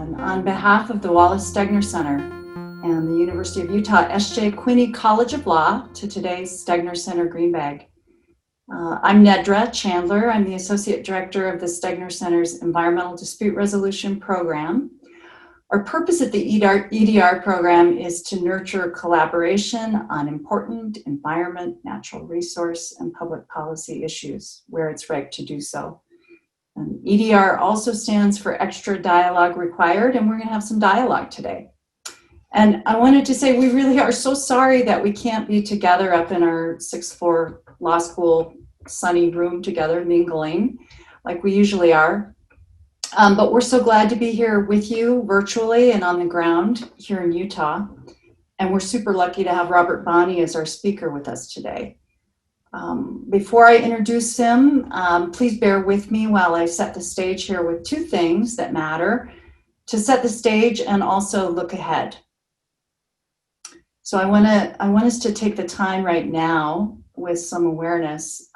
everyone. On behalf of the Wallace Stegner Center and the University of Utah S.J. Quinney College of Law to today's Stegner Center Green Bag. I'm Nedra Chandler. I'm the Associate Director of the Stegner Center's Environmental Dispute Resolution Program. Our purpose at the EDR program is to nurture collaboration on important environment, natural resource, and public policy issues where it's right to do so. EDR also stands for Extra Dialogue Required, and we're going to have some dialogue today. And I wanted to say we really are so sorry that we can't be together up in our 6th floor law school sunny room together, mingling like we usually are. But we're so glad to be here with you virtually and on the ground here in Utah. And we're super lucky to have Robert Bonney as our speaker with us today. Before I introduce him, please bear with me while I set the stage here with two things that matter to set the stage and also look ahead. So I want us to take the time right now with some awareness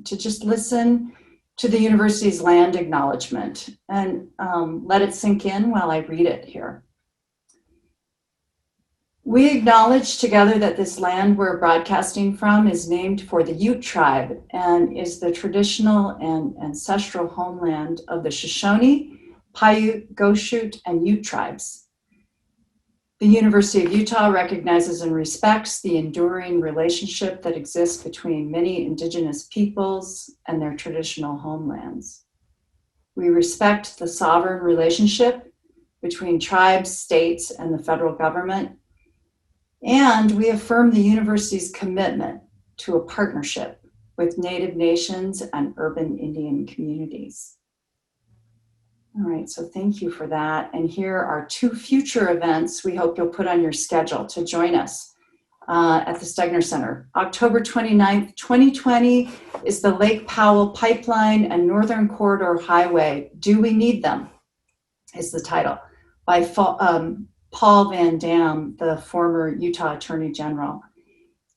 to just listen to the university's land acknowledgement and let it sink in while I read it here. We acknowledge together that this land we're broadcasting from is named for the Ute tribe and is the traditional and ancestral homeland of the Shoshone, Paiute, Goshute, and Ute tribes. The University of Utah recognizes and respects the enduring relationship that exists between many indigenous peoples and their traditional homelands. We respect the sovereign relationship between tribes, states, and the federal government. And we affirm the university's commitment to a partnership with Native nations and urban Indian communities. All right, so thank you for that. And here are two future events we hope you'll put on your schedule to join us at the Stegner Center. October 29th, 2020 is the Lake Powell Pipeline and Northern Corridor Highway. Do We Need Them? Is the title by Paul Van Dam, the former Utah Attorney General.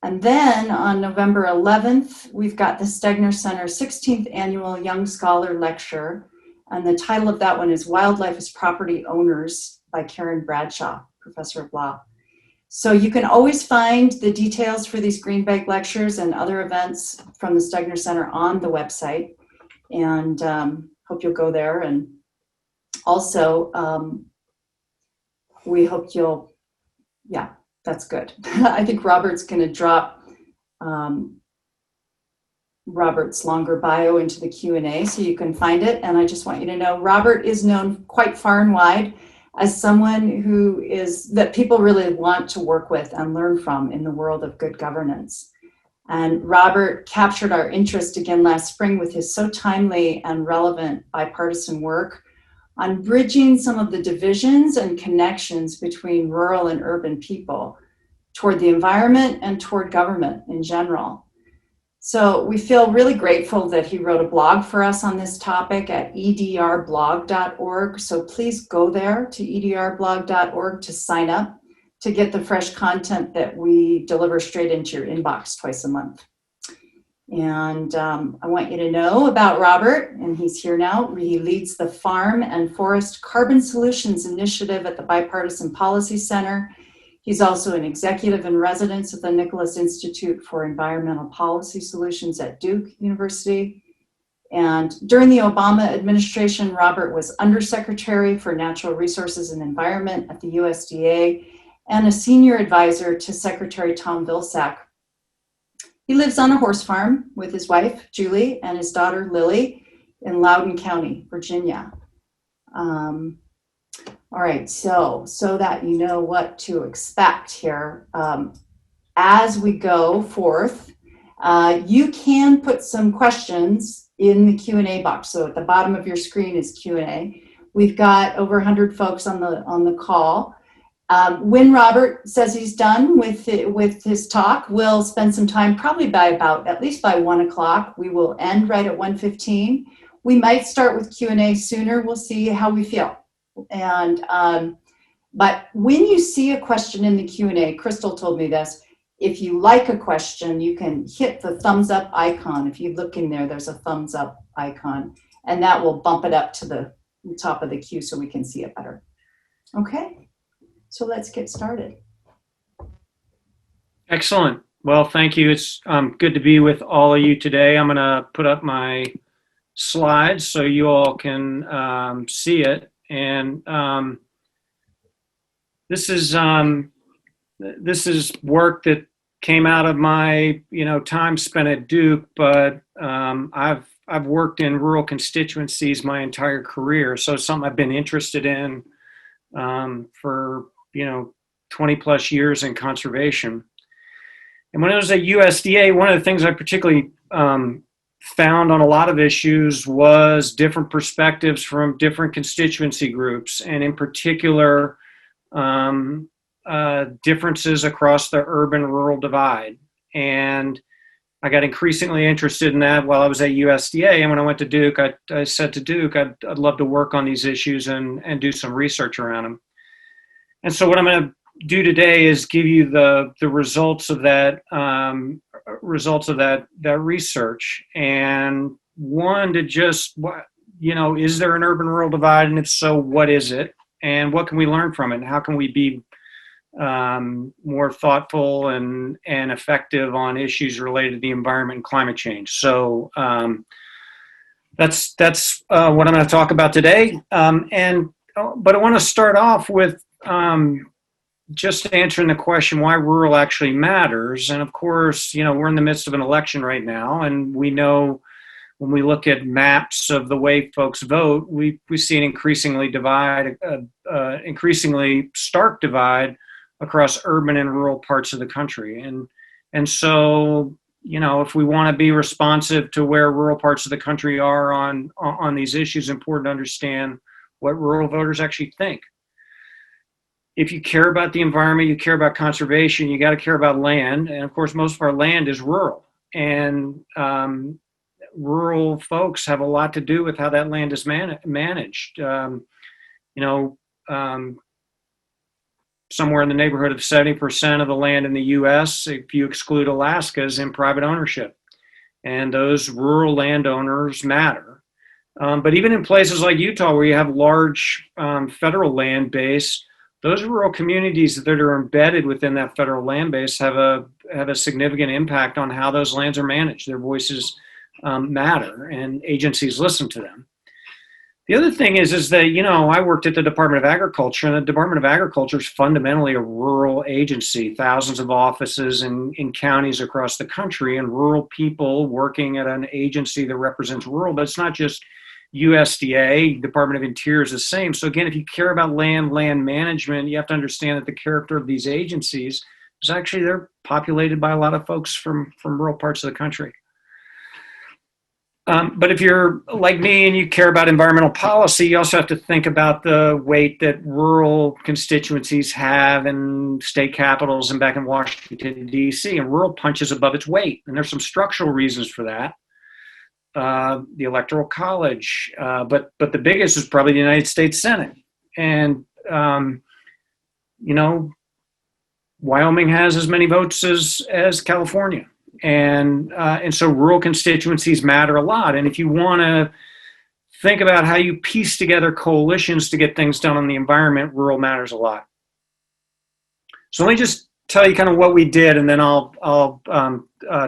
And then on November 11th, we've got the Stegner Center 16th Annual Young Scholar Lecture. And the title of that one is Wildlife as Property Owners by Karen Bradshaw, Professor of Law. So you can always find the details for these Green Bag lectures and other events from the Stegner Center on the website. And hope you'll go there. And also, we hope you'll, yeah, that's good. I think Robert's going to drop Robert's longer bio into the Q&A so you can find it. And I just want you to know, Robert is known quite far and wide as someone that people really want to work with and learn from in the world of good governance. And Robert captured our interest again last spring with his so timely and relevant bipartisan work on bridging some of the divisions and connections between rural and urban people toward the environment and toward government in general. So we feel really grateful that he wrote a blog for us on this topic at edrblog.org. So please go there to edrblog.org to sign up to get the fresh content that we deliver straight into your inbox twice a month. And I want you to know about Robert, and he's here now. He leads the Farm and Forest Carbon Solutions Initiative at the Bipartisan Policy Center. He's also an executive in residence at the Nicholas Institute for Environmental Policy Solutions at Duke University. And during the Obama administration, Robert was Undersecretary for Natural Resources and Environment at the USDA and a senior advisor to Secretary Tom Vilsack. He lives on a horse farm with his wife, Julie, and his daughter, Lily, in Loudoun County, Virginia. All right, so that you know what to expect here. As we go forth, you can put some questions in the Q&A box. So at the bottom of your screen is Q&A. We've got over 100 folks on the call. When Robert says he's done with his talk, we'll spend some time, probably at least by 1 o'clock. We will end right at 1:15. We might start with Q&A sooner. We'll see how we feel. And but when you see a question in the Q&A, Crystal told me this, if you like a question, you can hit the thumbs up icon. If you look in there, there's a thumbs up icon, and that will bump it up to the top of the queue so we can see it better. Okay, so let's get started. Excellent. Well, thank you. It's good to be with all of you today. I'm going to put up my slides so you all can see it. And this is work that came out of my time spent at Duke, but I've worked in rural constituencies my entire career, so it's something I've been interested in for 20 plus years in conservation. And when I was at USDA, one of the things I particularly found on a lot of issues was different perspectives from different constituency groups, and in particular, differences across the urban-rural divide. And I got increasingly interested in that while I was at USDA. And when I went to Duke, I said to Duke, I'd love to work on these issues and do some research around them. And so what I'm going to do today is give you the results of that research, and one to just is there an urban-rural divide, and if so, what is it, and what can we learn from it, and how can we be more thoughtful and effective on issues related to the environment and climate change. So that's what I'm going to talk about today. But I want to start off with just answering the question why rural actually matters. And of course, we're in the midst of an election right now, and we know when we look at maps of the way folks vote, we see an increasingly stark divide across urban and rural parts of the country. And so, if we want to be responsive to where rural parts of the country are on these issues, it's important to understand what rural voters actually think. If you care about the environment, you care about conservation, you got to care about land. And of course, most of our land is rural. And rural folks have a lot to do with how that land is managed. Somewhere in the neighborhood of 70% of the land in the U.S., if you exclude Alaska, is in private ownership. And those rural landowners matter. But even in places like Utah, where you have large federal land base, those rural communities that are embedded within that federal land base have a significant impact on how those lands are managed. Their voices matter, and agencies listen to them. The other thing is that, I worked at the Department of Agriculture, and the Department of Agriculture is fundamentally a rural agency, thousands of offices in counties across the country, and rural people working at an agency that represents rural, but it's not just USDA, Department of Interior is the same. So again, if you care about land management, you have to understand that the character of these agencies is actually they're populated by a lot of folks from rural parts of the country. But if you're like me and you care about environmental policy, you also have to think about the weight that rural constituencies have in state capitals and back in Washington, D.C. And rural punches above its weight. And there's some structural reasons for that. The Electoral College, but the biggest is probably the United States Senate. And, Wyoming has as many votes as California. And so rural constituencies matter a lot. And if you want to think about how you piece together coalitions to get things done on the environment, rural matters a lot. So let me just tell you kind of what we did, and then I'll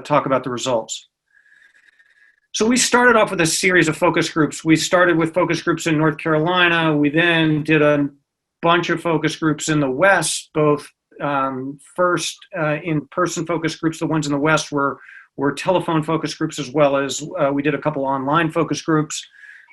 talk about the results. So we started off with a series of focus groups. We started with focus groups in North Carolina. We then did a bunch of focus groups in the West, both first in-person focus groups. The ones in the West were telephone focus groups, as well as we did a couple online focus groups.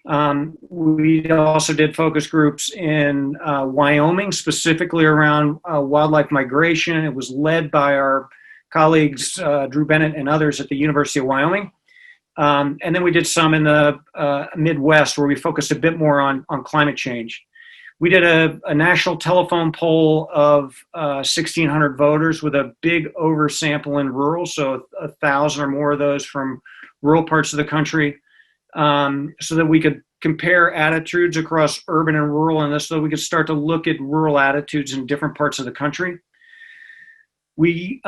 We also did focus groups in Wyoming, specifically around wildlife migration. It was led by our colleagues, Drew Bennett and others at the University of Wyoming. And then we did some in the Midwest, where we focused a bit more on climate change. We did a national telephone poll of 1,600 voters with a big oversample in rural, so 1,000 or more of those from rural parts of the country, so that we could compare attitudes across urban and rural, and so we could start to look at rural attitudes in different parts of the country. We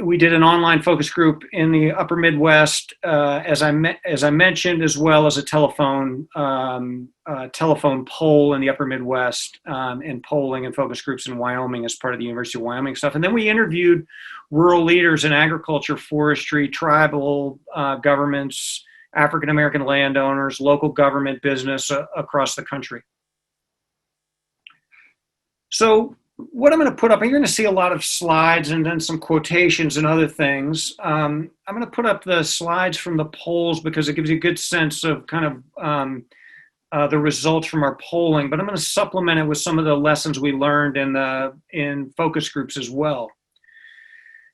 we did an online focus group in the Upper Midwest, as I mentioned, as well as a telephone poll in the Upper Midwest, and polling and focus groups in Wyoming as part of the University of Wyoming stuff. And then we interviewed rural leaders in agriculture, forestry, tribal governments, African American landowners, local government, business across the country. So what I'm going to put up, you're going to see a lot of slides and then some quotations and other things. I'm going to put up the slides from the polls because it gives you a good sense of kind of the results from our polling, but I'm going to supplement it with some of the lessons we learned in focus groups as well.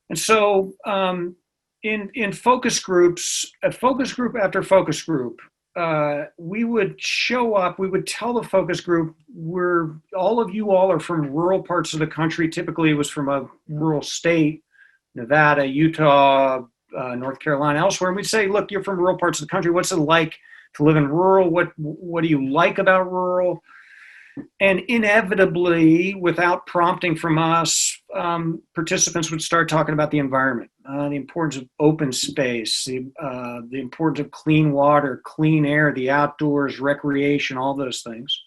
And so in focus groups, focus group after focus group, we would show up, we would tell the focus group, all are from rural parts of the country. Typically it was from a rural state, Nevada, Utah, North Carolina, elsewhere. And we'd say, look, you're from rural parts of the country. What's it like to live in rural? What do you like about rural? And inevitably, without prompting from us, participants would start talking about the environment, the importance of open space, the importance of clean water, clean air, the outdoors, recreation, all those things.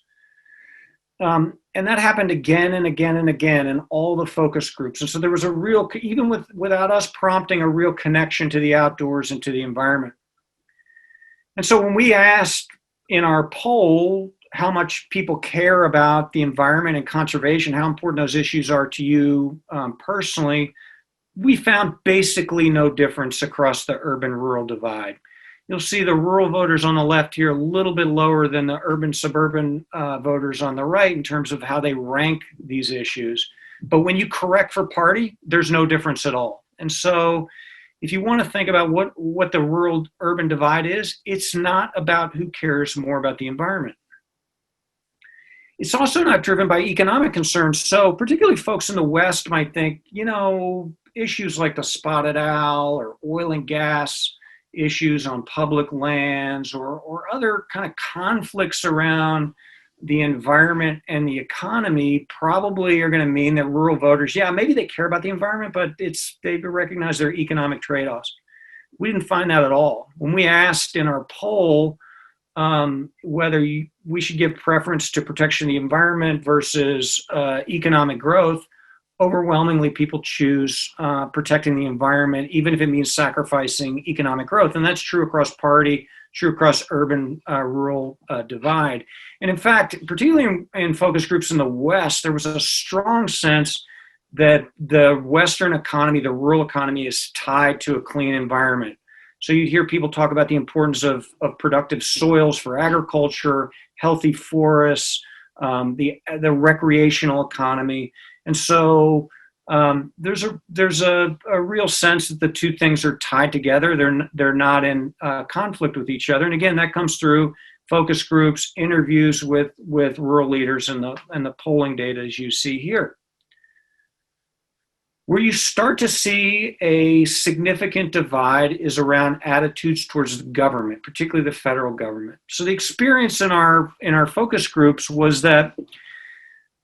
And that happened again and again and again in all the focus groups. And so there was a real, even without us prompting, a real connection to the outdoors and to the environment. And so when we asked in our poll how much people care about the environment and conservation, how important those issues are to you personally, we found basically no difference across the urban-rural divide. You'll see the rural voters on the left here a little bit lower than the urban-suburban voters on the right in terms of how they rank these issues. But when you correct for party, there's no difference at all. And so if you want to think about what the rural-urban divide is, it's not about who cares more about the environment. It's also not driven by economic concerns. So particularly folks in the West might think, issues like the spotted owl or oil and gas issues on public lands or other kind of conflicts around the environment and the economy probably are going to mean that rural voters, maybe they care about the environment, but they recognize their economic trade-offs. We didn't find that at all. When we asked in our poll whether we should give preference to protection of the environment versus economic growth, overwhelmingly people choose protecting the environment, even if it means sacrificing economic growth. And that's true across party, true across urban-rural divide. And in fact, particularly in focus groups in the West, there was a strong sense that the Western economy, the rural economy, is tied to a clean environment. So you hear people talk about the importance of productive soils for agriculture, healthy forests, the recreational economy. And so there's a real sense that the two things are tied together. They're not in conflict with each other. And again, that comes through focus groups, interviews with rural leaders, and the polling data as you see here. Where you start to see a significant divide is around attitudes towards the government, particularly the federal government. So the experience in our focus groups was that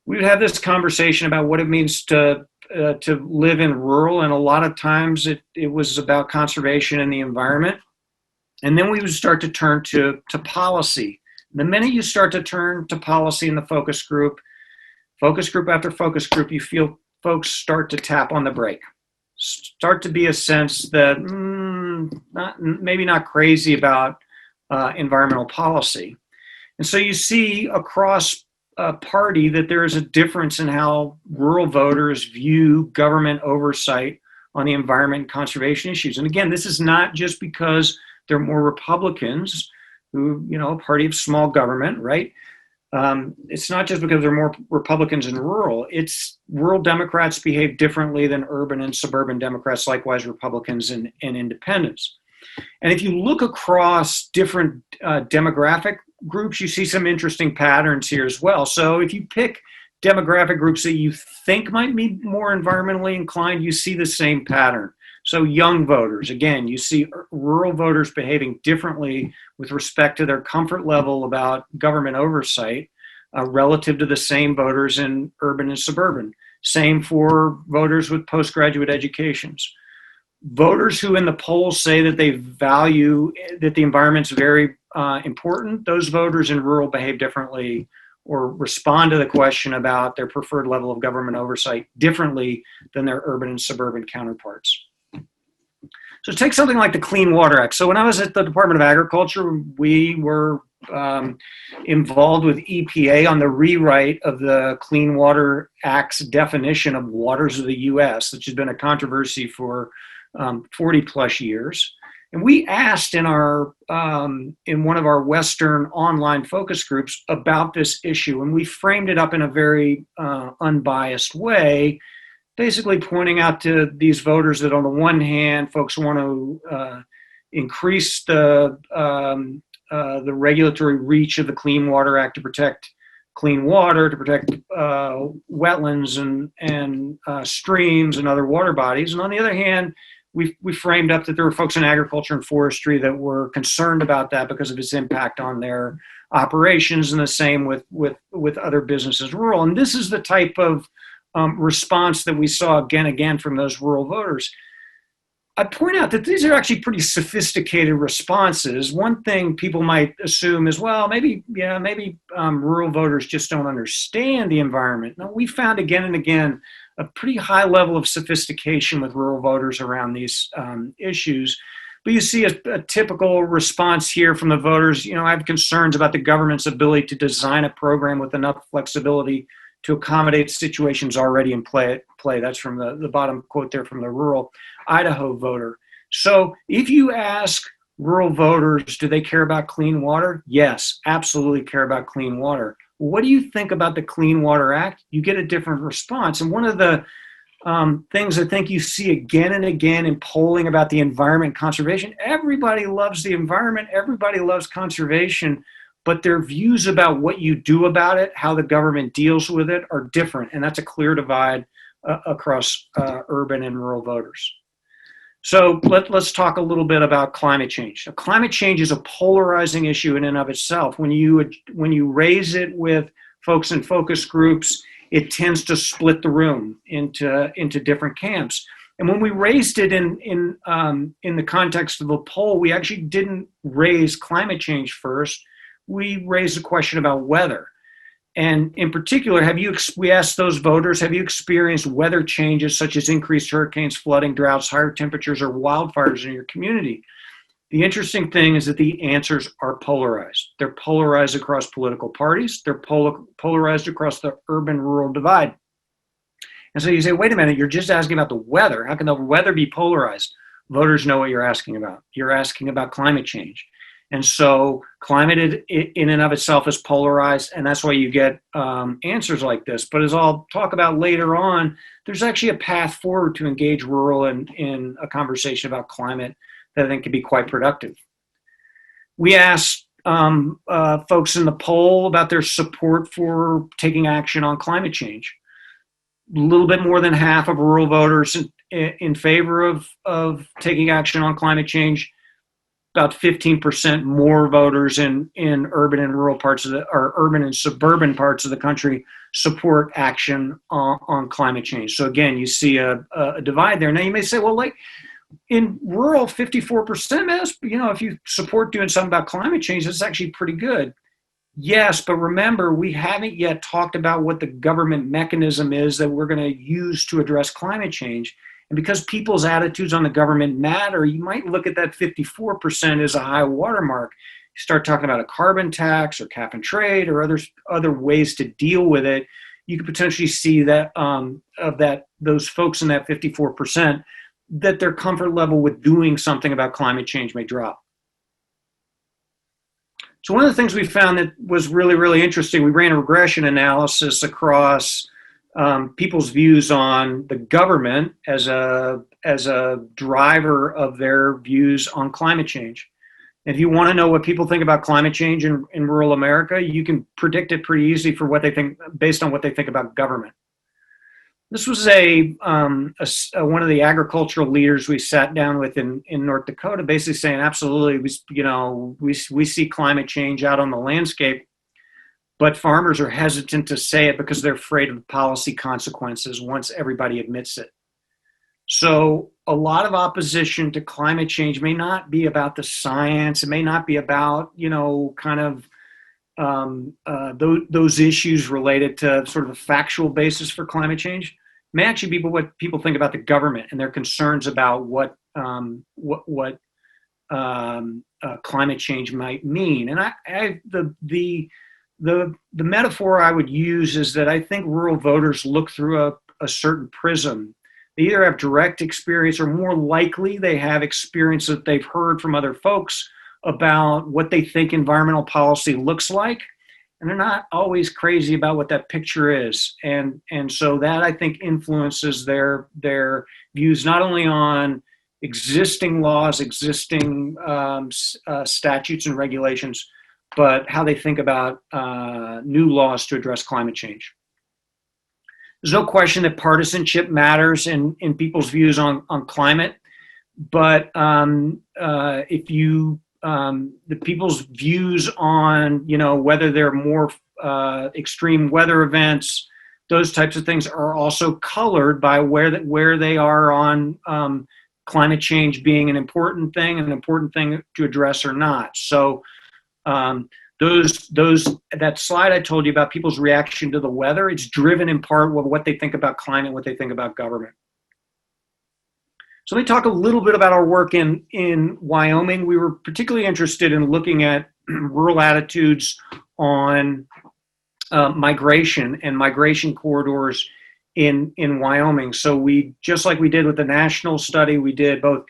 we would have this conversation about what it means to live in rural, and a lot of times it was about conservation and the environment. And then we would start to turn to policy. The minute you start to turn to policy in the focus group after focus group, you feel folks start to tap on the brake. Start to be a sense that maybe not crazy about environmental policy. And so you see across party that there is a difference in how rural voters view government oversight on the environment and conservation issues. And again, this is not just because they're more Republicans who, a party of small government, right? It's not just because there are more Republicans in rural. It's rural Democrats behave differently than urban and suburban Democrats, likewise Republicans and independents. And if you look across different demographic groups, you see some interesting patterns here as well. So if you pick demographic groups that you think might be more environmentally inclined, you see the same pattern. So young voters, again, you see rural voters behaving differently with respect to their comfort level about government oversight relative to the same voters in urban and suburban. Same for voters with postgraduate educations. Voters who in the polls say that they value that the environment's very important, those voters in rural behave differently or respond to the question about their preferred level of government oversight differently than their urban and suburban counterparts. So take something like the Clean Water Act. So when I was at the Department of Agriculture, we were involved with EPA on the rewrite of the Clean Water Act's definition of waters of the U.S., which has been a controversy for 40 plus years. And we asked in one of our Western online focus groups about this issue, and we framed it up in a very unbiased way, basically pointing out to these voters that on the one hand, folks want to increase the regulatory reach of the Clean Water Act to protect clean water, to protect wetlands and streams and other water bodies. And on the other hand, we framed up that there were folks in agriculture and forestry that were concerned about that because of its impact on their operations, and the same with other businesses rural. And this is the type of response that we saw again and again from those rural voters. I point out that these are actually pretty sophisticated responses. One thing people might assume is, well, maybe rural voters just don't understand the environment. No, we found again and again a pretty high level of sophistication with rural voters around these issues. But you see a typical response here from the voters. I have concerns about the government's ability to design a program with enough flexibility to accommodate situations already in play. That's from the bottom quote there from the rural Idaho voter. So if you ask rural voters, do they care about clean water? Yes, absolutely care about clean water. What do you think about the Clean Water Act? You get a different response. And one of the things I think you see again and again in polling about the environment conservation, everybody loves the environment, everybody loves conservation, but their views about what you do about it, how the government deals with it, are different. And that's a clear divide across urban and rural voters. So let's talk a little bit about climate change. Now, climate change is a polarizing issue in and of itself. When you raise it with folks in focus groups, it tends to split the room into different camps. And when we raised it in the context of the poll, we actually didn't raise climate change first. We raised a question about weather. And in particular, we asked those voters, have you experienced weather changes such as increased hurricanes, flooding, droughts, higher temperatures, or wildfires in your community? The interesting thing is that the answers are polarized. They're polarized across political parties. They're polarized across the urban-rural divide. And so you say, wait a minute, you're just asking about the weather. How can the weather be polarized? Voters know what you're asking about. You're asking about climate change. And so climate in and of itself is polarized, and that's why you get answers like this. But as I'll talk about later on, there's actually a path forward to engage rural in a conversation about climate that I think can be quite productive. We asked folks in the poll about their support for taking action on climate change. A little bit more than half of rural voters in favor of taking action on climate change. About 15% more voters in urban and rural parts or urban and suburban parts of the country support action on climate change. So again, you see a divide there. Now you may say, well, like in rural, 54% is, if you support doing something about climate change, that's actually pretty good. Yes, but remember, we haven't yet talked about what the government mechanism is that we're going to use to address climate change. And because people's attitudes on the government matter, you might look at that 54% as a high watermark. You start talking about a carbon tax or cap and trade or other ways to deal with it. You could potentially see that those folks in that 54%, that their comfort level with doing something about climate change may drop. So one of the things we found that was really, really interesting, we ran a regression analysis across people's views on the government as a driver of their views on climate change. If you want to know what people think about climate change in rural America, you can predict it pretty easily for what they think based on what they think about government. This was one of the agricultural leaders we sat down with in North Dakota, basically saying, absolutely, we see climate change out on the landscape, but farmers are hesitant to say it because they're afraid of policy consequences once everybody admits it. So a lot of opposition to climate change may not be about the science. It may not be about, kind of those issues related to sort of a factual basis for climate change. It may actually be what people think about the government and their concerns about what climate change might mean. And the metaphor I would use is that I think rural voters look through a certain prism. They either have direct experience, or more likely they have experience that they've heard from other folks about what they think environmental policy looks like, and they're not always crazy about what that picture is. And so that, I think, influences their views not only on existing laws, existing statutes and regulations, but how they think about new laws to address climate change. There's no question that partisanship matters in people's views on climate, but if you the people's views on whether there are more extreme weather events, those types of things are also colored by where they are on climate change being an important thing to address or not. So that slide I told you about people's reaction to the weather, it's driven in part with what they think about climate, what they think about government. So let me talk a little bit about our work in Wyoming. We were particularly interested in looking at rural attitudes on migration and migration corridors in Wyoming. So we, just like we did with the national study, we did both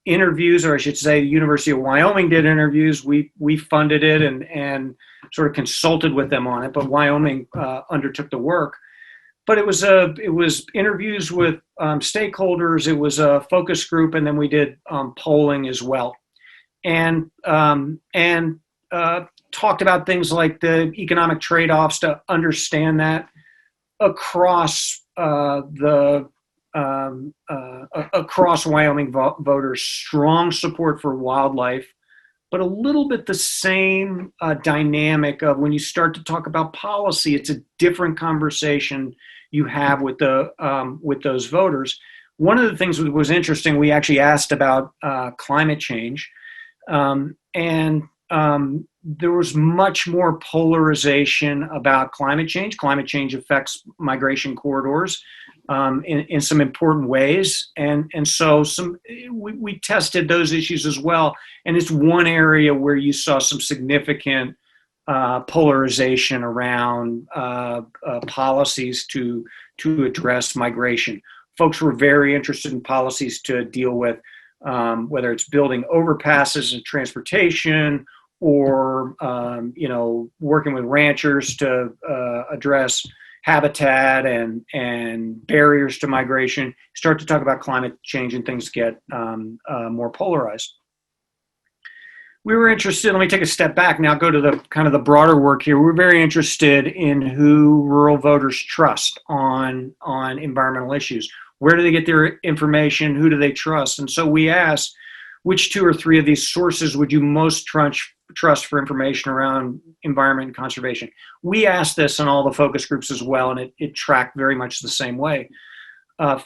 interviews, or I should say the University of Wyoming did interviews. We funded it and sort of consulted with them on it, but Wyoming undertook the work. But it was interviews with stakeholders. It was a focus group, and then we did polling as well, and talked about things like the economic trade-offs to understand that across across Wyoming voters, strong support for wildlife, but a little bit the same dynamic of when you start to talk about policy, it's a different conversation you have with those voters. One of the things that was interesting, we actually asked about climate change, and there was much more polarization about climate change. Climate change affects migration corridors in some important ways, and so we tested those issues as well. And it's one area where you saw some significant polarization around policies to address migration. Folks were very interested in policies to deal with whether it's building overpasses and transportation, or working with ranchers to address habitat and barriers to migration. Start to talk about climate change and things get more polarized. We were interested, let me take a step back now, go to the kind of the broader work here. We're very interested in who rural voters trust on environmental issues. Where do they get their information? Who do they trust? And so we asked, which 2 or 3 of these sources would you most trust for information around environment and conservation? We asked this in all the focus groups as well, and it tracked very much the same way.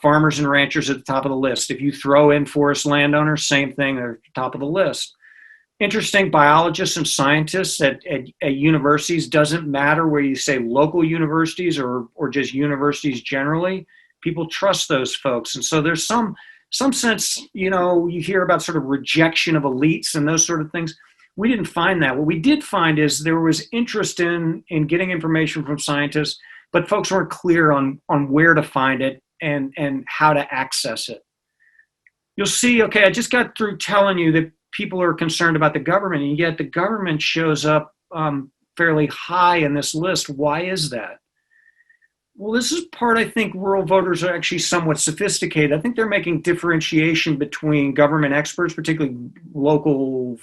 Farmers and ranchers at the top of the list. If you throw in forest landowners, same thing, they're at the top of the list. Interesting, biologists and scientists at universities, doesn't matter where you say local universities or just universities generally, people trust those folks. And so there's some sense, you hear about sort of rejection of elites and those sort of things. We didn't find that. What we did find is there was interest in getting information from scientists, but folks weren't clear on where to find it and how to access it. You'll see, okay, I just got through telling you that people are concerned about the government, and yet the government shows up fairly high in this list. Why is that? Well, this is part, I think, rural voters are actually somewhat sophisticated. I think they're making differentiation between government experts, particularly local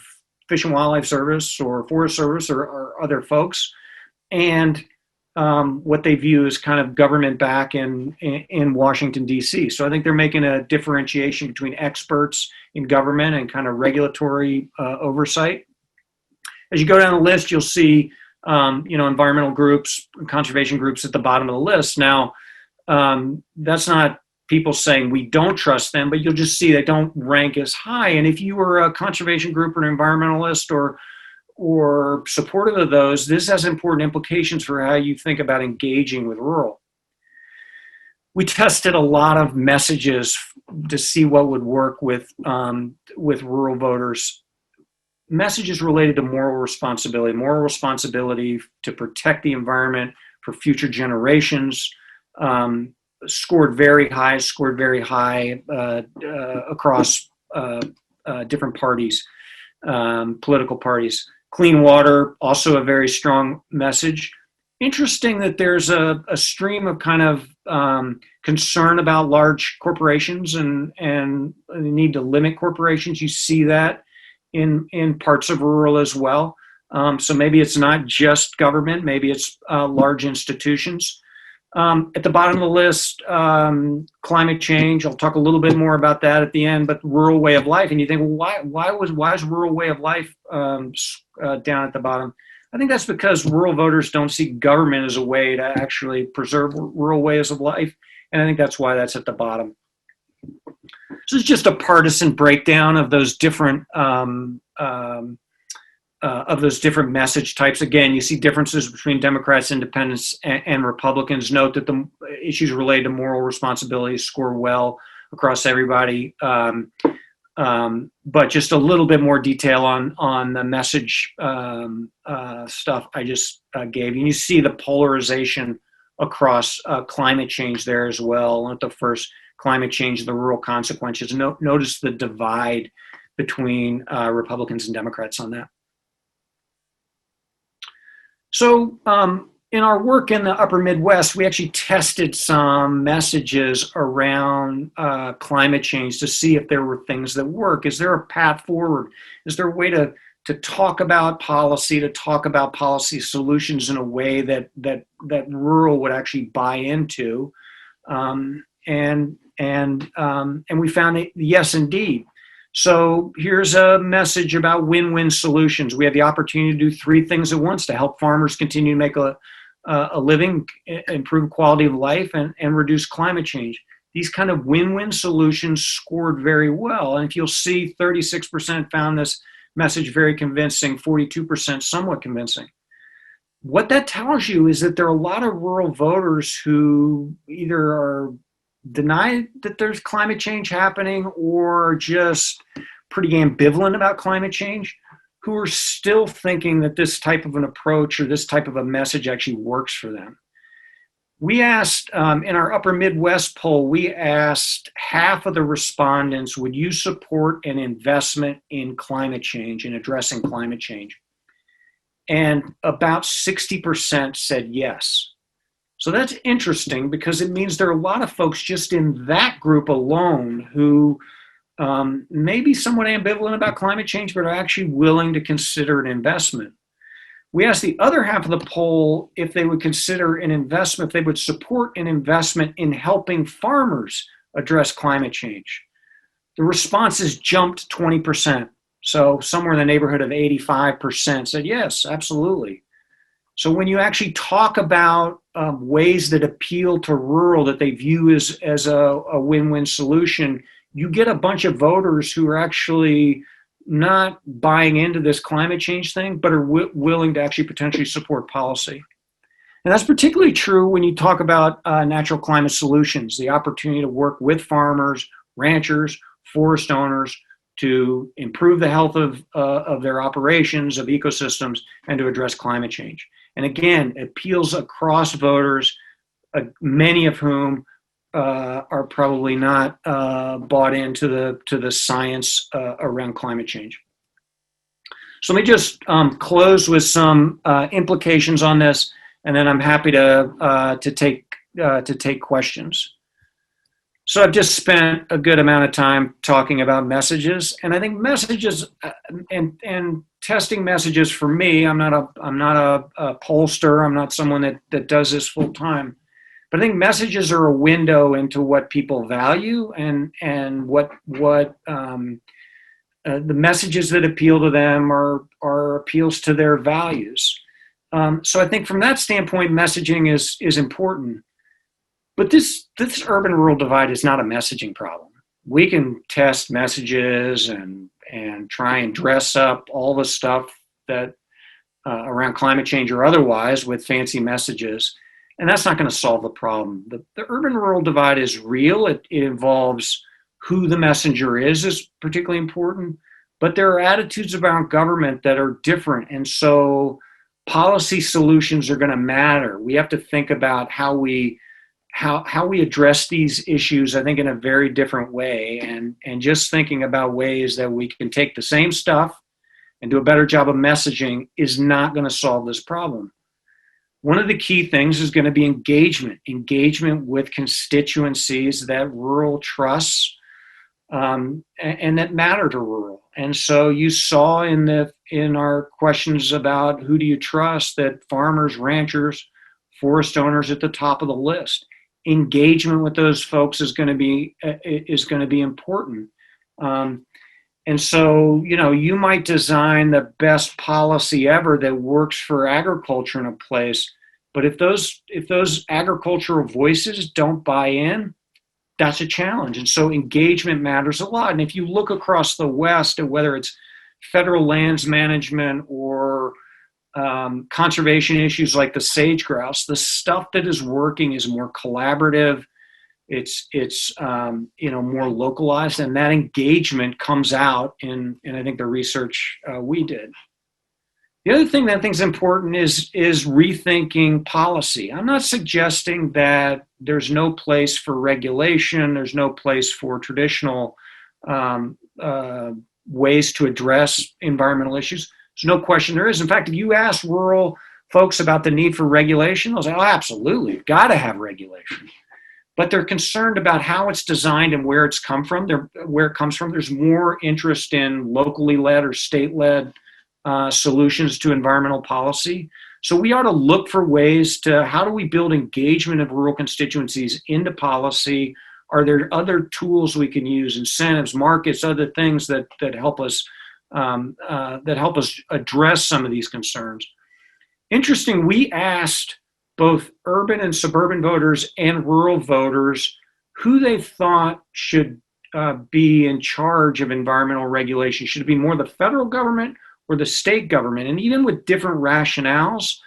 Fish and Wildlife Service or Forest Service or other folks, and what they view as kind of government back in Washington, D.C. So I think they're making a differentiation between experts in government and kind of regulatory oversight. As you go down the list, you'll see environmental groups, conservation groups at the bottom of the list. Now, that's not people saying we don't trust them, but you'll just see they don't rank as high. And if you were a conservation group or an environmentalist or supportive of those, this has important implications for how you think about engaging with rural. We tested a lot of messages to see what would work with rural voters. Messages related to moral responsibility to protect the environment for future generations, scored very high across different parties, political parties. Clean water, also a very strong message. Interesting that there's a stream of kind of concern about large corporations and the need to limit corporations. You see that in parts of rural as well. So maybe it's not just government, maybe it's large institutions. At the bottom of the list, climate change. I'll talk a little bit more about that at the end, but rural way of life. And you think, well, why is rural way of life down at the bottom? I think that's because rural voters don't see government as a way to actually preserve rural ways of life. And I think that's why that's at the bottom. So it's just a partisan breakdown of those different message types. Again, you see differences between Democrats, Independents, and Republicans. Note that the issues related to moral responsibility score well across everybody. But just a little bit more detail on the message stuff I just gave you. And you see the polarization across climate change there as well. At the first, climate change and the rural consequences. Notice the divide between Republicans and Democrats on that. So in our work in the upper Midwest, we actually tested some messages around climate change to see if there were things that work. Is there a path forward? Is there a way to talk about policy, to talk about policy solutions in a way that rural would actually buy into? And we found that yes, indeed. So here's a message about win-win solutions. We have the opportunity to do three things at once to help farmers continue to make a living, improve quality of life, and reduce climate change. These kind of win-win solutions scored very well. And if you'll see, 36% found this message very convincing, 42% somewhat convincing. What that tells you is that there are a lot of rural voters who either are deny that there's climate change happening or just pretty ambivalent about climate change, who are still thinking that this type of an approach or this type of a message actually works for them. We asked, in our upper Midwest poll, we asked half of the respondents, would you support an investment in climate change, in addressing climate change? And about 60% said yes. So that's interesting because it means there are a lot of folks just in that group alone who may be somewhat ambivalent about climate change, but are actually willing to consider an investment. We asked the other half of the poll if they would consider an investment, if they would support an investment in helping farmers address climate change. The responses jumped 20%. So somewhere in the neighborhood of 85% said yes, absolutely. So when you actually talk about ways that appeal to rural that they view as a win-win solution, you get a bunch of voters who are actually not buying into this climate change thing, but are willing to actually potentially support policy. And that's particularly true when you talk about natural climate solutions, the opportunity to work with farmers, ranchers, forest owners to improve the health of their operations, of ecosystems, and to address climate change. And again, it appeals across voters, many of whom are probably not bought into the science around climate change. So let me just close with some implications on this, and then I'm happy to take questions. So I've just spent a good amount of time talking about messages, and I think messages and testing messages for me. I'm not a pollster. I'm not someone that does this full time. But I think messages are a window into what people value and what the messages that appeal to them are appeals to their values. So I think from that standpoint, messaging is important. But this urban-rural divide is not a messaging problem. We can test messages and try and dress up all the stuff that around climate change or otherwise with fancy messages, and that's not going to solve the problem. The urban-rural divide is real. It involves who the messenger is particularly important, but there are attitudes about government that are different, and so policy solutions are going to matter. We have to think about how we address these issues, I think, in a very different way, and just thinking about ways that we can take the same stuff and do a better job of messaging is not going to solve this problem. One of the key things is going to be engagement with constituencies that rural trusts and that matter to rural. And so you saw in our questions about who do you trust that farmers, ranchers, forest owners at the top of the list. Engagement with those folks is going to be important. And so, you might design the best policy ever that works for agriculture in a place, but if those agricultural voices don't buy in, that's a challenge. And so engagement matters a lot. And if you look across the West at whether it's federal lands management or conservation issues like the sage grouse, the stuff that is working is more collaborative. It's more localized, and that engagement comes out in I think the research we did. The other thing that I think is important is rethinking policy. I'm not suggesting that there's no place for regulation, there's no place for traditional ways to address environmental issues. There's no question there is. In fact, if you ask rural folks about the need for regulation, they'll say, oh, absolutely, you've got to have regulation. But they're concerned about how it's designed and where it's come from. Where it comes from, there's more interest in locally led or state-led solutions to environmental policy. So we ought to look for ways to how do we build engagement of rural constituencies into policy? Are there other tools we can use, incentives, markets, other things that help us address some of these concerns? Interesting, we asked both urban and suburban voters and rural voters who they thought should be in charge of environmental regulation. Should it be more the federal government or the state government? And even with different rationales,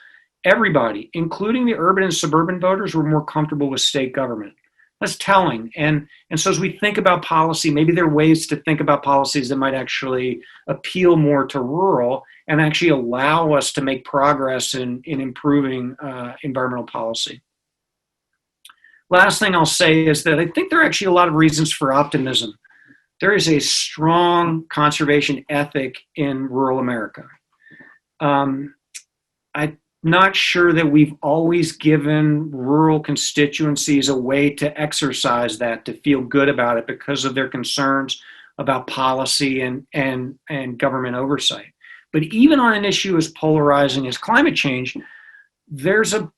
everybody, including the urban and suburban voters, were more comfortable with state government. That's telling. And so as we think about policy, maybe there are ways to think about policies that might actually appeal more to rural and actually allow us to make progress in improving environmental policy. Last thing I'll say is that I think there are actually a lot of reasons for optimism. There is a strong conservation ethic in rural America. I'm not sure that we've always given rural constituencies a way to exercise that, to feel good about it because of their concerns about policy and government oversight. But even on an issue as polarizing as climate change, there's a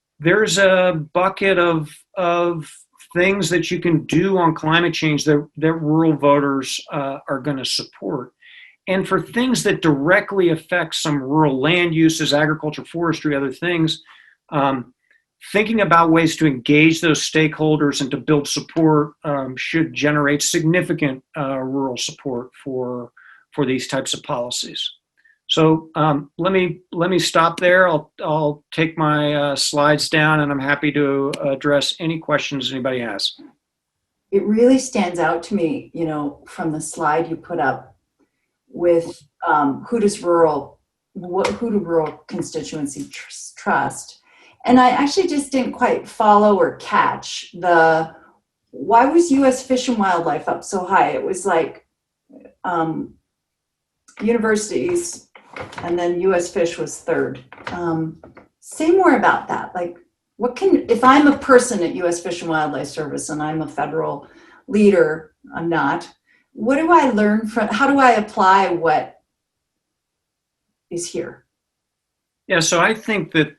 bucket of things that you can do on climate change that rural voters are going to support. And for things that directly affect some rural land uses, agriculture, forestry, other things, thinking about ways to engage those stakeholders and to build support should generate significant rural support for these types of policies. So let me stop there. I'll take my slides down, and I'm happy to address any questions anybody has. It really stands out to me, from the slide you put up with who do rural constituency trust. And I actually just didn't quite follow or catch why was U.S. Fish and Wildlife up so high? It was like universities, and then U.S. Fish was third. Say more about that. Like, if I'm a person at U.S. Fish and Wildlife Service and I'm a federal leader, I'm not, what do I learn how do I apply what is here? Yeah, so I think that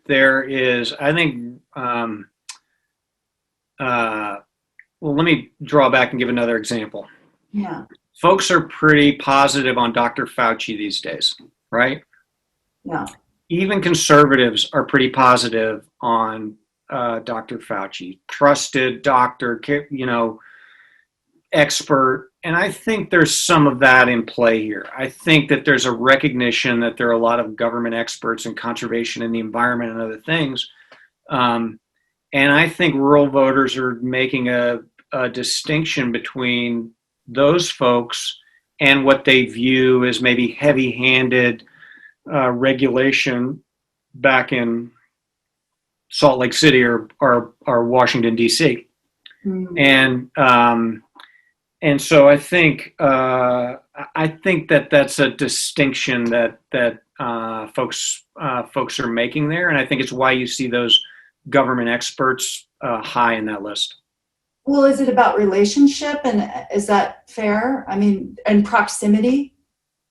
well, let me draw back and give another example. Yeah. Folks are pretty positive on Dr. Fauci these days, right? Yeah. Even conservatives are pretty positive on Dr. Fauci, trusted doctor, expert. And I think there's some of that in play here. I think that there's a recognition that there are a lot of government experts in conservation and the environment and other things. And I think rural voters are making a distinction between those folks and what they view as maybe heavy-handed regulation back in Salt Lake City or Washington, D.C. Mm-hmm. And so I think that that's a distinction that folks are making there, and I think it's why you see those government experts high in that list. Well, is it about relationship, and is that fair? I mean, and proximity?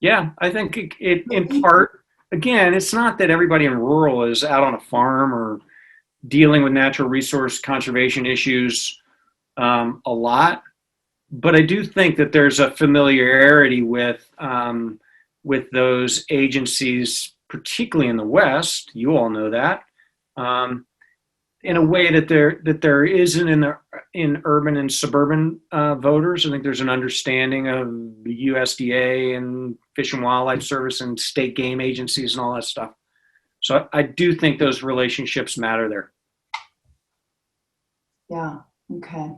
Yeah, I think it in part. Again, it's not that everybody in rural is out on a farm or dealing with natural resource conservation issues a lot. But I do think that there's a familiarity with those agencies, particularly in the West. You all know that, in a way that there isn't in urban and suburban voters. I think there's an understanding of the USDA and Fish and Wildlife Service and state game agencies and all that stuff. So I do think those relationships matter there. Yeah. Okay.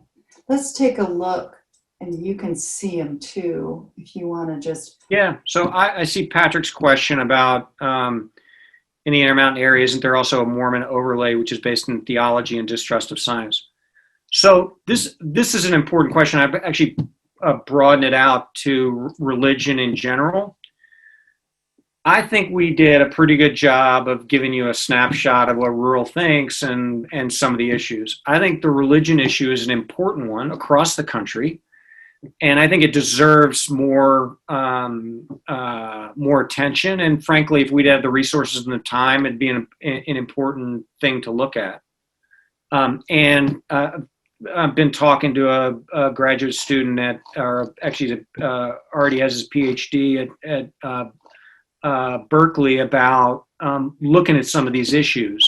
Let's take a look. And you can see them too, if you want to just. Yeah, so I see Patrick's question about in the Intermountain area, isn't there also a Mormon overlay, which is based in theology and distrust of science? So this is an important question. I've actually broadened it out to religion in general. I think we did a pretty good job of giving you a snapshot of what rural thinks and some of the issues. I think the religion issue is an important one across the country. And I think it deserves more attention. And frankly, if we'd had the resources and the time, it'd be an important thing to look at. I've been talking to a graduate student already has his PhD at Berkeley about looking at some of these issues.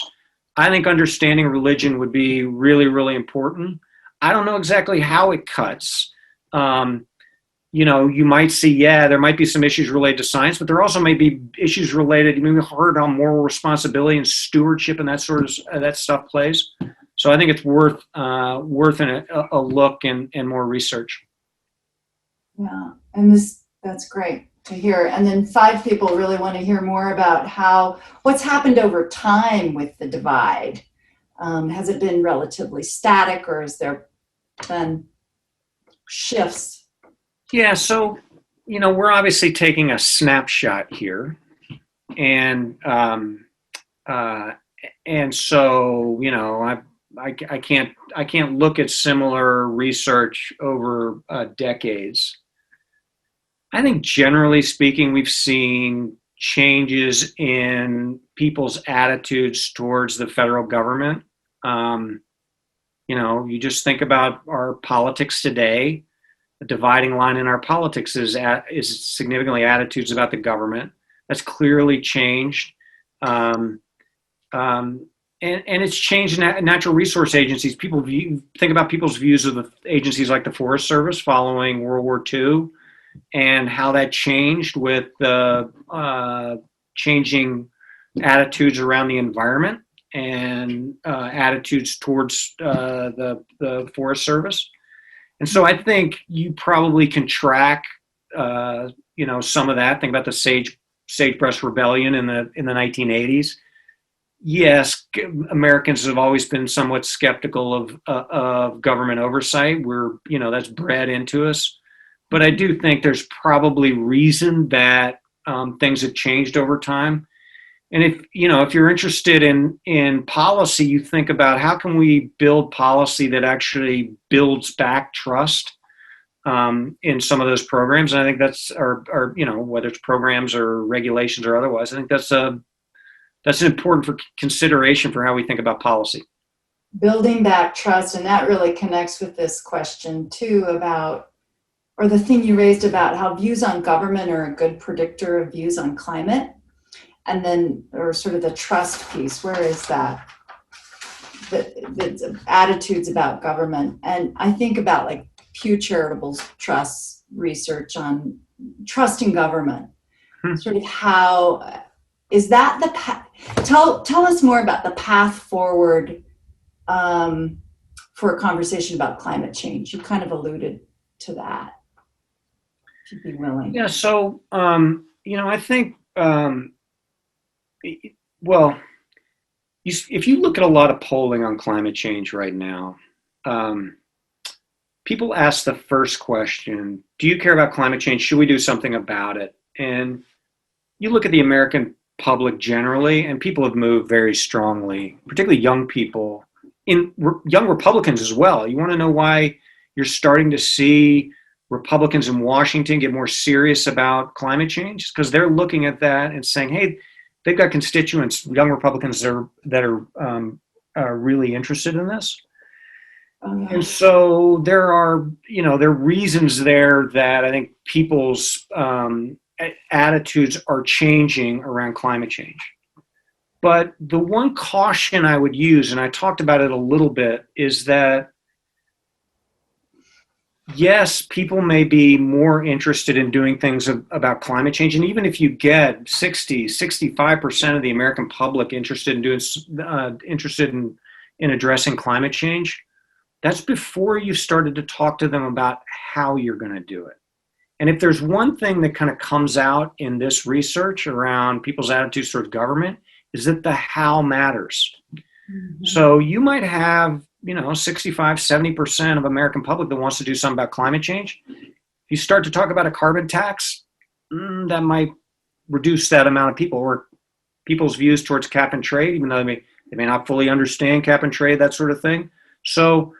I think understanding religion would be really, really important. I don't know exactly how it cuts. You might see, there might be some issues related to science, but there also may be issues related, maybe hard on moral responsibility and stewardship and that sort of that stuff plays. So I think it's worth a look and more research. Yeah, and that's great to hear. And then 5 people really want to hear more about what's happened over time with the divide. Has it been relatively static, or has there been shifts? Yeah, so we're obviously taking a snapshot here, and so I can't look at similar research over decades. I think generally speaking, we've seen changes in people's attitudes towards the federal government. You just think about our politics today. The dividing line in our politics is significantly attitudes about the government. That's clearly changed. And it's changed natural resource agencies. Think about people's views of the agencies like the Forest Service following World War II and how that changed with the changing attitudes around the environment and attitudes towards the Forest Service. And so I think you probably can track, some of that. Think about the sagebrush rebellion in the 1980s. Yes, Americans have always been somewhat skeptical of government oversight. That's bred into us. But I do think there's probably reason that things have changed over time. And if you're interested in policy, you think about how can we build policy that actually builds back trust in some of those programs. And I think that's, or whether it's programs or regulations or otherwise, I think that's an important consideration for how we think about policy. Building back trust, and that really connects with this question too about, or the thing you raised about how views on government are a good predictor of views on climate. And then, or sort of the trust piece, where is that? the attitudes about government. And I think about like Pew Charitable Trust's research on trust in government. Sort of how is that the path? Tell us more about the path forward for a conversation about climate change. You kind of alluded to that, if you'd be willing. Yeah, so, I think, well, if you look at a lot of polling on climate change right now, people ask the first question, do you care about climate change? Should we do something about it? And you look at the American public generally, and people have moved very strongly, particularly young people, young Republicans as well. You want to know why you're starting to see Republicans in Washington get more serious about climate change? Because they're looking at that and saying, hey, they've got constituents, young Republicans that are really interested in this. And so there are reasons there that I think people's attitudes are changing around climate change. But the one caution I would use, and I talked about it a little bit, is that yes, people may be more interested in doing things about climate change. And even if you get 65% of the American public interested in addressing climate change, that's before you've started to talk to them about how you're going to do it. And if there's one thing that kind of comes out in this research around people's attitudes towards government, is that the how matters. Mm-hmm. So you might have, 65, 70% of American public that wants to do something about climate change. If you start to talk about a carbon tax, that might reduce that amount of people, or people's views towards cap and trade, even though they may not fully understand cap and trade, that sort of thing. So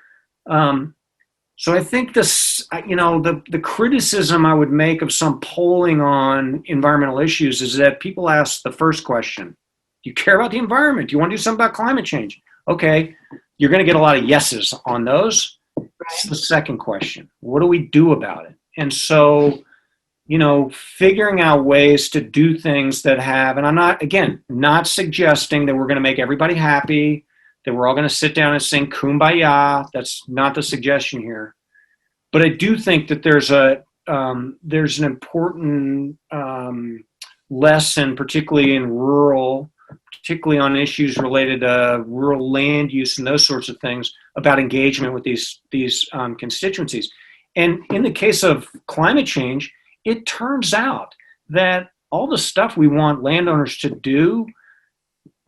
I think this, the criticism I would make of some polling on environmental issues is that people ask the first question, do you care about the environment? Do you want to do something about climate change? Okay, you're going to get a lot of yeses on those. Right. That's the second question. What do we do about it? And so, figuring out ways to do things that have, and I'm not suggesting that we're going to make everybody happy, that we're all going to sit down and sing Kumbaya. That's not the suggestion here. But I do think that there's an important lesson, particularly on issues related to rural land use and those sorts of things, about engagement with these constituencies. And in the case of climate change, it turns out that all the stuff we want landowners to do,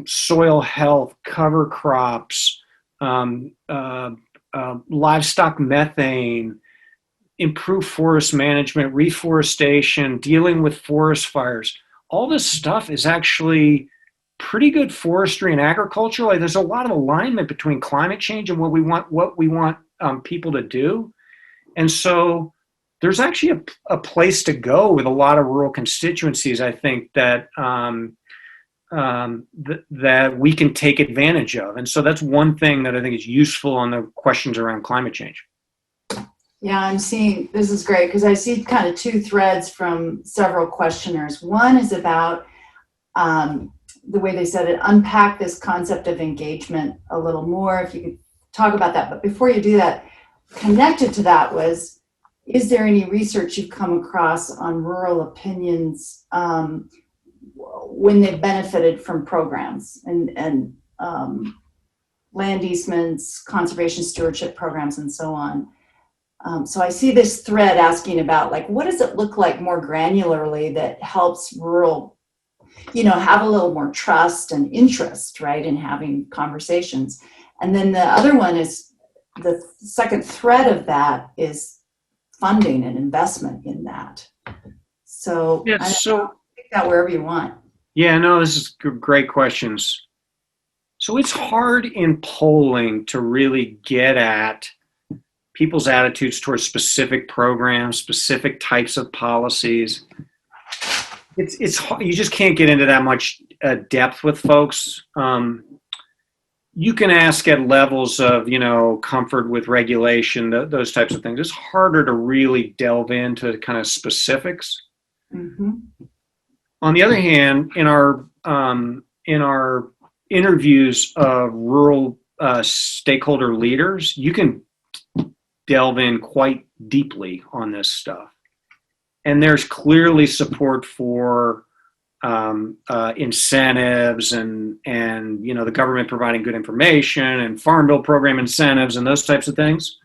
soil health, cover crops, livestock methane, improve forest management, reforestation, dealing with forest fires, all this stuff is actually pretty good forestry and agriculture. Like, there's a lot of alignment between climate change and what we want people to do. And so there's actually a place to go with a lot of rural constituencies, I think, that that we can take advantage of. And so that's one thing that I think is useful on the questions around climate change. Yeah, I'm seeing, this is great, because I see kind of two threads from several questioners. One is about the way they said it, unpack this concept of engagement a little more, if you could talk about that. But before you do that, connected to that was, is there any research you've come across on rural opinions when they've benefited from programs and land easements, conservation stewardship programs, and so on? So I see this thread asking about, like, what does it look like more granularly that helps rural, have a little more trust and interest, right, in having conversations. And then the other one is, the second thread of that is funding and investment in that. So, yeah, take that wherever you want. Yeah, no, this is great questions. So it's hard in polling to really get at people's attitudes towards specific programs, specific types of policies. It's you just can't get into that much depth with folks. You can ask at levels of, comfort with regulation, those types of things. It's harder to really delve into kind of specifics. Mm-hmm. On the other hand, in our interviews of rural stakeholder leaders, you can delve in quite deeply on this stuff. And there's clearly support for incentives and the government providing good information and farm bill program incentives and those types of things.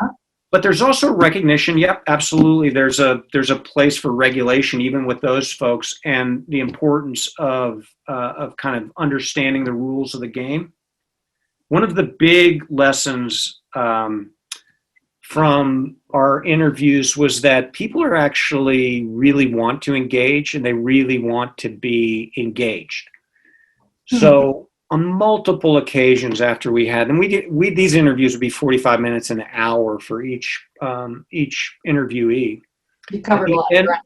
Yeah. But there's also recognition. Yep, absolutely. There's a place for regulation even with those folks, and the importance of kind of understanding the rules of the game. One of the big lessons from our interviews was that people are actually really want to engage, and they really want to be engaged. So on multiple occasions after we had, and these interviews would be 45 minutes, an hour for each interviewee. You covered a lot of ground.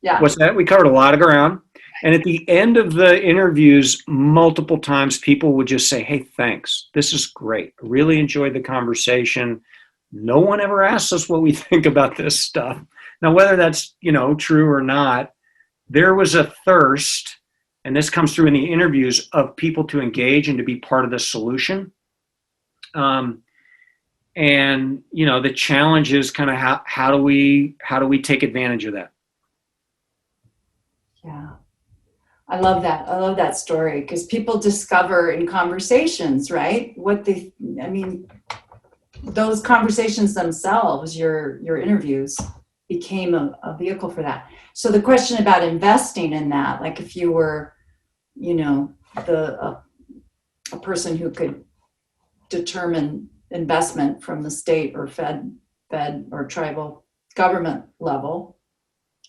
Yeah. What's that? We covered a lot of ground. And at the end of the interviews, multiple times people would just say, "Hey, thanks. This is great. I really enjoyed the conversation. No one ever asks us what we think about this stuff." Now, whether that's, true or not, there was a thirst, and this comes through in the interviews, of people to engage and to be part of the solution. And, the challenge is kind of how do we take advantage of that? Yeah. I love that. I love that story, because people discover in conversations, right? Those conversations themselves, your interviews, became a vehicle for that. So the question about investing in that, like if you were, a person who could determine investment from the state or fed or tribal government level,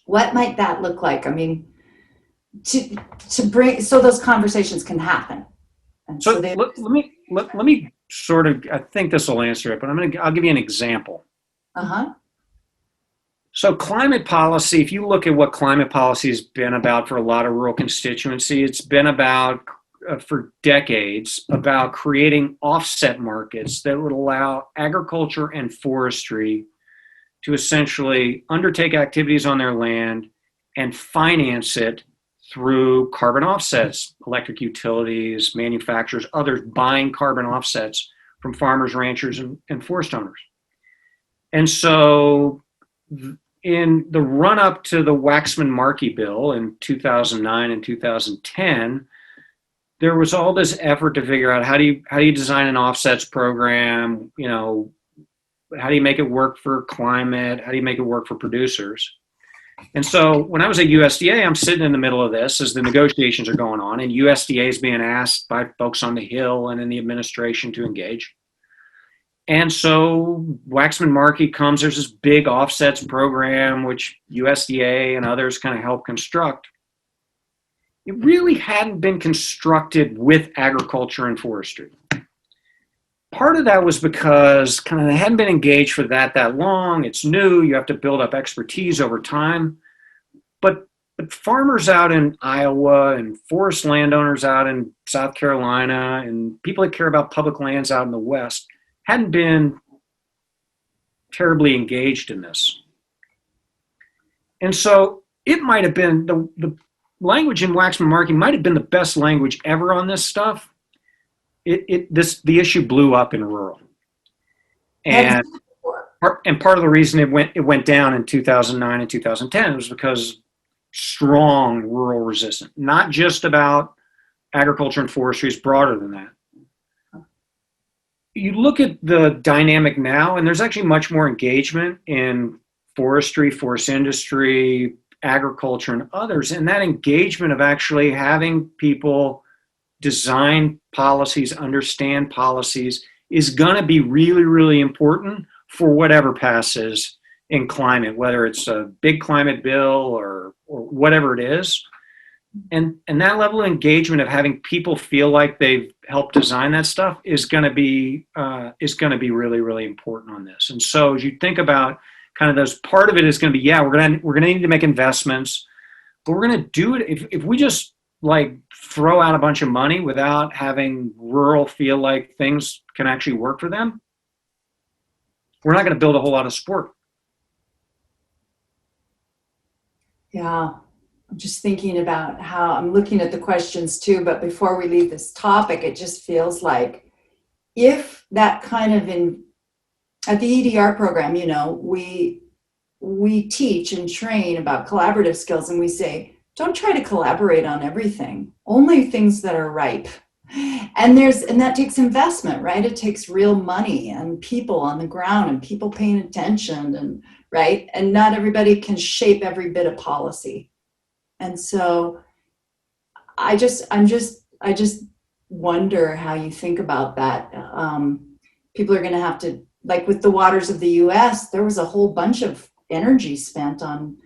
what might that look like? I mean, to bring, so those conversations can happen. And so let me sort of, I think this will answer it, but I'll give you an example. So climate policy, if you look at what climate policy has been about for a lot of rural constituency, it's been about, for decades, about creating offset markets that would allow agriculture and forestry to essentially undertake activities on their land and finance it through carbon offsets, electric utilities, manufacturers, others buying carbon offsets from farmers, ranchers, and forest owners. And so in the run-up to the Waxman-Markey bill in 2009 and 2010, there was all this effort to figure out how do you design an offsets program, how do you make it work for climate, how do you make it work for producers? And so when I was at USDA, I'm sitting in the middle of this as the negotiations are going on, and USDA is being asked by folks on the Hill and in the administration to engage. And so Waxman-Markey comes, there's this big offsets program, which USDA and others kind of help construct. It really hadn't been constructed with agriculture and forestry. Part of that was because kind of they hadn't been engaged for that long. It's new. You have to build up expertise over time. But farmers out in Iowa and forest landowners out in South Carolina and people that care about public lands out in the West hadn't been terribly engaged in this. And so it might have been, the language in Waxman-Markey might have been the best language ever on this stuff. The issue blew up in rural, and part of the reason it went down in 2009 and 2010 was because strong rural resistance, not just about agriculture and forestry, is broader than that. You look at the dynamic now, and there's actually much more engagement in forestry, forest industry, agriculture, and others, and that engagement of actually having people design policies, understand policies, is going to be really, really important for whatever passes in climate, whether it's a big climate bill or whatever it is. And that level of engagement of having people feel like they've helped design that stuff is going to be really, really important on this. And so as you think about kind of those, part of it is going to be, we're going to need to make investments, but we're going to do it if we just like throw out a bunch of money without having rural feel like things can actually work for them, we're not going to build a whole lot of support. Yeah, I'm just thinking about how I'm looking at the questions too, but before we leave this topic, it just feels like if that kind of at the EDR program, we teach and train about collaborative skills, and we say, don't try to collaborate on everything, only things that are ripe. And that takes investment, right? It takes real money and people on the ground and people paying attention, and right. And not everybody can shape every bit of policy. And so I just wonder how you think about that. People are going to have to, like with the waters of the US, there was a whole bunch of energy spent on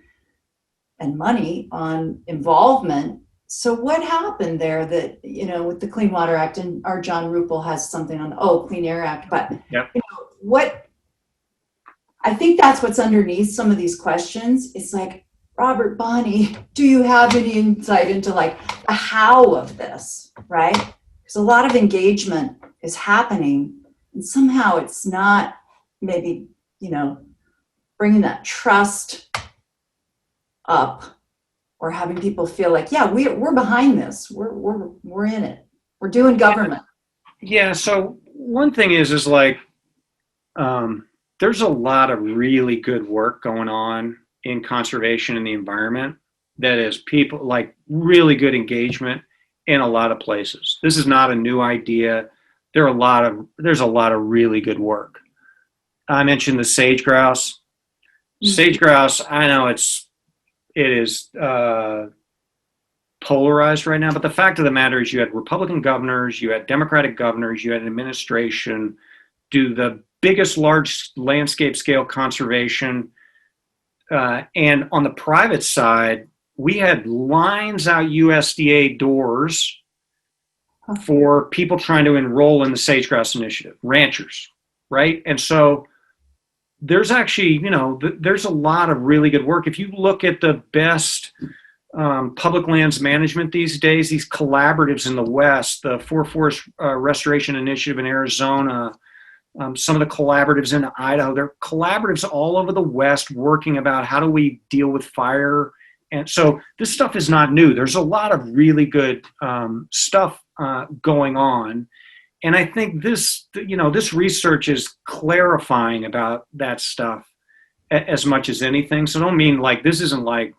and money on involvement. So what happened there that, with the Clean Water Act, and our John Ruppel has something on, Clean Air Act, but Yep. What I think that's what's underneath some of these questions. It's like, Robert, Bonnie, do you have any insight into like the how of this, right? Because a lot of engagement is happening and somehow it's not maybe, bringing that trust up or having people feel like, yeah, we're behind this. We're in it. We're doing government. Yeah. So one thing is like, there's a lot of really good work going on in conservation and the environment that is people like really good engagement in a lot of places. This is not a new idea. There's a lot of really good work. I mentioned the sage grouse. Sage grouse, I know it is polarized right now, but the fact of the matter is you had Republican governors, you had Democratic governors, you had an administration do the biggest large landscape scale conservation. And on the private side, we had lines out USDA doors for people trying to enroll in the sage grouse initiative, ranchers, right? And so there's actually, there's a lot of really good work. If you look at the best public lands management these days, these collaboratives in the West, the Forest Restoration Initiative in Arizona, some of the collaboratives in Idaho, there are collaboratives all over the West working about how do we deal with fire. And so this stuff is not new. There's a lot of really good stuff going on. And I think this research is clarifying about that stuff as much as anything. So I don't mean like, this isn't like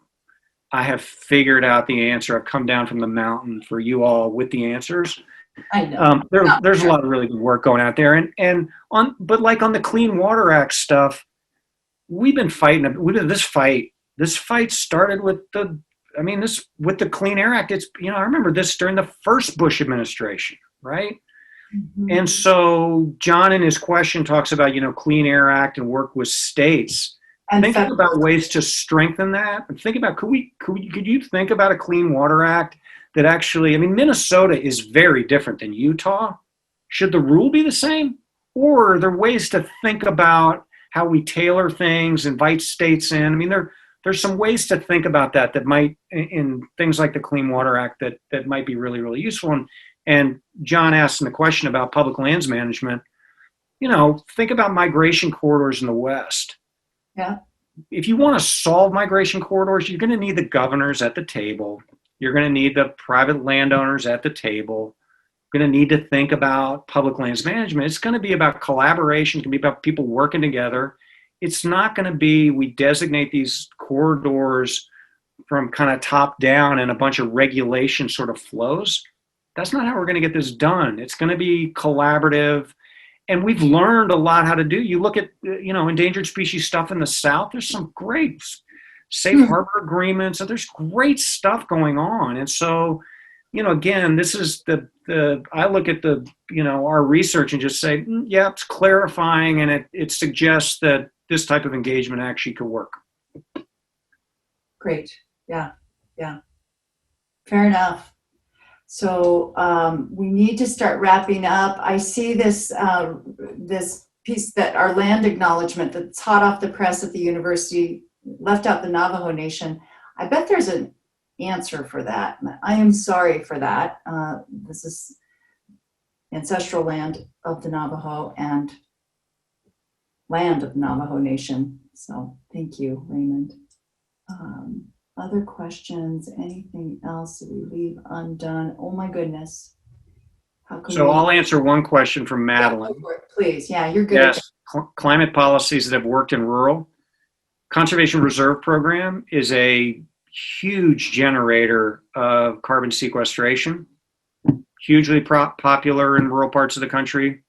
I have figured out the answer. I've come down from the mountain for you all with the answers. I know. There's a lot of really good work going out there. But like on the Clean Water Act stuff, we've been fighting this fight. This fight started with with the Clean Air Act. It's, I remember this during the first Bush administration, right? Mm-hmm. And so John in his question talks about, Clean Air Act and work with states. And thinking about ways to strengthen that, and think about could you think about a Clean Water Act that actually, Minnesota is very different than Utah. Should the rule be the same? Or are there ways to think about how we tailor things, invite states in? There's some ways to think about that might, in things like the Clean Water Act, that might be really, really useful. And John asked the question about public lands management. Think about migration corridors in the West. Yeah. If you want to solve migration corridors, you're going to need the governors at the table. You're going to need the private landowners at the table. You're going to need to think about public lands management. It's going to be about collaboration. It's going to be about people working together. It's not going to be we designate these corridors from kind of top down and a bunch of regulation sort of flows. That's not how we're going to get this done. It's going to be collaborative. And we've learned a lot how to do. You look at, endangered species stuff in the South, there's some great safe harbor agreements. So there's great stuff going on. And so, again, this is I look at our research and just say, yeah, it's clarifying, and it suggests that this type of engagement actually could work. Great. Yeah. Fair enough. So we need to start wrapping up. I see this piece that our land acknowledgement that's hot off the press at the university left out the Navajo Nation. I bet there's an answer for that. I am sorry for that. This is ancestral land of the Navajo and land of Navajo Nation. So thank you, Raymond. Other questions? Anything else that we leave undone? Oh my goodness. How can So we? I'll answer one question from Yeah, go Madeline. for it, please. Yeah, you're good at that. Yes, climate policies that have worked in rural. Conservation Reserve Program is a huge generator of carbon sequestration, hugely popular in rural parts of the country.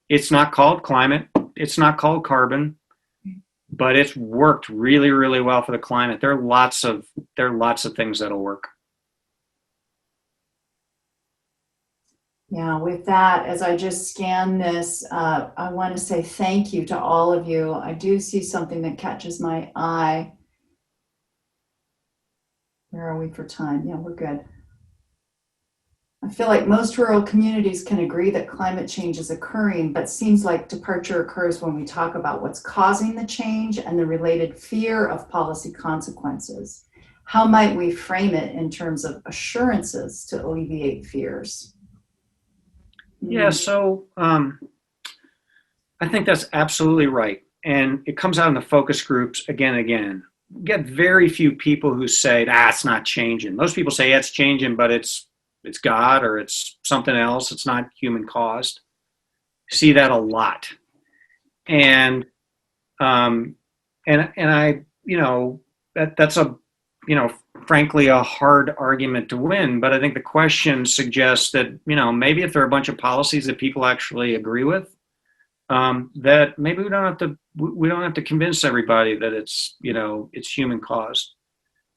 It's not called climate, it's not called carbon, but it's worked really, really well for the climate. There are lots of things that'll work. Yeah, with that, as I just scan this, I want to say thank you to all of you. I do see something that catches my eye. Where are we for time? Yeah, we're good. I feel like most rural communities can agree that climate change is occurring, but seems like departure occurs when we talk about what's causing the change and the related fear of policy consequences. How might we frame it in terms of assurances to alleviate fears? Yeah, so I think that's absolutely right. And it comes out in the focus groups again and again. You get very few people who say, it's not changing. Most people say, yeah, it's changing, but it's God or it's something else. It's not human caused. See that a lot. And I, that's a, frankly, a hard argument to win. But I think the question suggests that, maybe if there are a bunch of policies that people actually agree with, that maybe we don't have to convince everybody that it's human caused.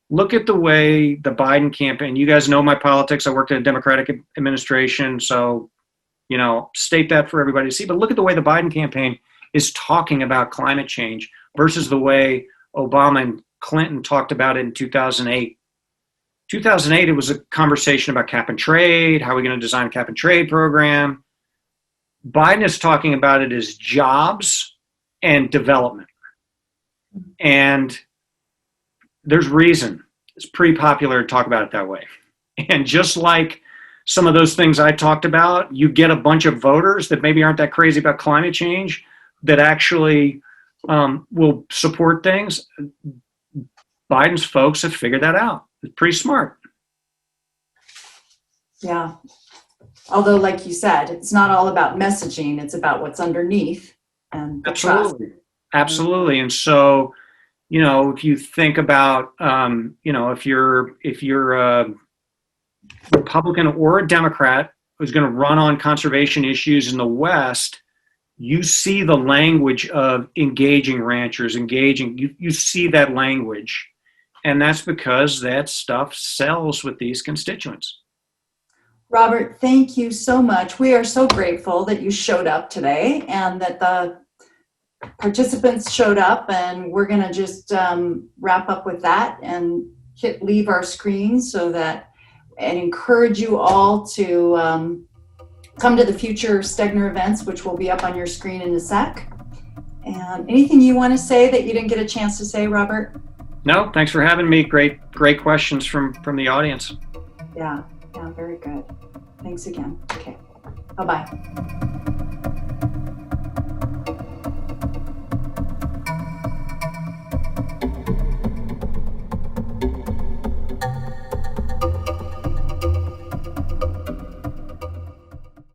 Look at the way the Biden campaign, you guys know my politics. I worked in a Democratic administration, so, state that for everybody to see. But look at the way the Biden campaign is talking about climate change versus the way Obama and Clinton talked about it in 2008. 2008, it was a conversation about cap and trade. How are we going to design a cap and trade program? Biden is talking about it as jobs and development. And there's reason. It's pretty popular to talk about it that way. And just like some of those things I talked about, you get a bunch of voters that maybe aren't that crazy about climate change that actually will support things. Biden's folks have figured that out. It's pretty smart. Yeah. Although, like you said, it's not all about messaging, it's about what's underneath and the trust. Absolutely. And so, if you think about, if you're a Republican or a Democrat who's going to run on conservation issues in the West, you see the language of engaging ranchers, you see that language. And that's because that stuff sells with these constituents. Robert, thank you so much. We are so grateful that you showed up today and that the participants showed up, and we're going to just wrap up with that and leave our screen and encourage you all to come to the future Stegner events, which will be up on your screen in a sec. And anything you want to say that you didn't get a chance to say, Robert? No, thanks for having me. Great questions from the audience. Yeah, very good. Thanks again. Okay, bye-bye.